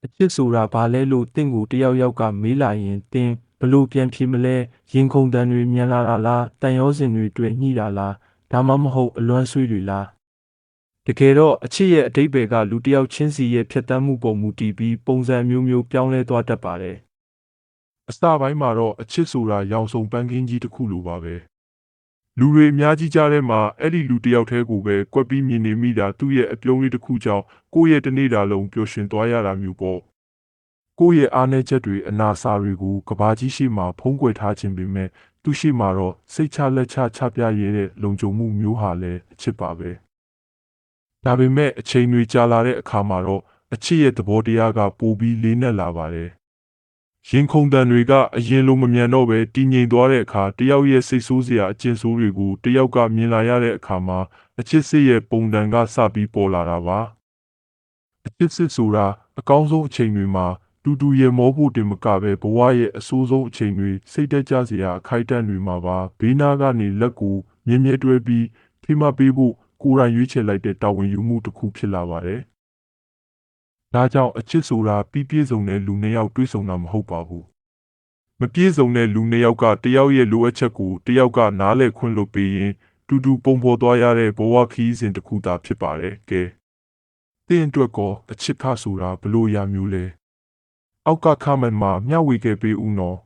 အချစ်ဆိုတာဘာလဲလို့တင့်ကိုတယောက်ယောက်ကမေးလာရင်တင်းဘလို့ပြန်ဖြေမလဲရင်ခုန်တန်တွေမြန်လာတာလားတန်ရောစင်တွေတွေ့ညှိတာလားဒါမှမဟုတ်အလွမ်းဆွေးတွေလားတကယ်တော့အချစ်ရဲ့အတိတ်ဘယ်ကလူတစ်ယောက်ချင်းစီရဲ့ဖြတ်တန်းမှုပုံမူတည်ပြီးပုံစံမျိုးမျိုးပြောင်းလဲသွားတတ်ပါတယ်အစပိုင်းမှာတော့အချစ်ဆိုတာရောင်စုံပန်းကင်းကြီးတစ်ခုလိုပါပဲလူတွေအများကြီးကြားထဲမှာအဲ့ဒီလူတစ်ယောက်တည်းကိုပဲကွက်ပြီးမြင်နေမိတာသူ့ရဲ့အပြုံးလေးတစ်ခုကြောင့်ကိုယ့်ရဲ့တနေ့တာလုံးပျော်ရွှင်သွားရတာမျိုးပေါ့ကိုယ့်ရဲ့အားနည်းချက်တွေအနာစာတွေကိုကဘာကြီးရှိမှဖုံးကွယ်ထားခြင်းပေမဲ့သူရှိမှတော့စိတ်ချလက်ချချပြရတဲ့လုံခြုံမှုမျိုးဟာလည်းအချစ်ပါပဲဒါပေမဲ့အချိန်တွေကြာလာတဲ့အခါမှာတော့အချစ်ရဲ့သဘောတရားကပိုပြီးလေးနက်လာပါတယ်ရင်ခုန်တန်တွေကအရင်လိုမမြန်တော့ပဲတည်ငြိမ်သွားတဲ့အခါတယောက်ရဲ့စိတ်ဆိုးစရာအကျဉ်းဆိုးတွေကိုတယောက်ကမြင်လာရတဲ့အခါမှာအချစ်စစ်ရဲ့ပုံတံကစပြီးပေါ်လာတာပါအချစ်စစ်ဆိုတာအကောင်းဆုံးအချိန်တွေမှာတူတူရေမောဖို့တင်မကပဲဘဝရဲ့အဆိုးဆုံးအချိန်တွေစိတ်တက်ကြစရာအခိုက်အတန့်တွေမှာပါဘေးနားကနေလက်ကိုမြဲမြဲတွဲပြီးထိမပေးဖို့ကိုယ်တိုင်ရွေးချယ်လိုက်တဲ့တာဝန်ယူမှုတစ်ခုဖြစ်လာပါတယ်ဒါကြောင့်အချစ်ဆိုတာပြည့်စုံတဲ့လူနှစ်ယောက်တွေ့ဆုံတာမဟုတ်ပါဘူးမပြည့်စုံတဲ့လူနှစ်ယောက်ကတယောက်ရဲ့လိုအပ်ချက်ကိုတယောက်ကနားလည်ခွင့်လုပ်ပေးရင်တူတူပုံပေါ်သွားရတဲ့ဘဝခရီးစဉ်တစ်ခုသာဖြစ်ပါတယ်ကဲသင်အတွက်ကောအချစ်ခဆိုတာဘလို့ရာမျိုးလဲအောက်ကခမန်မှာမျှဝေခဲ့ပေးဦးနော်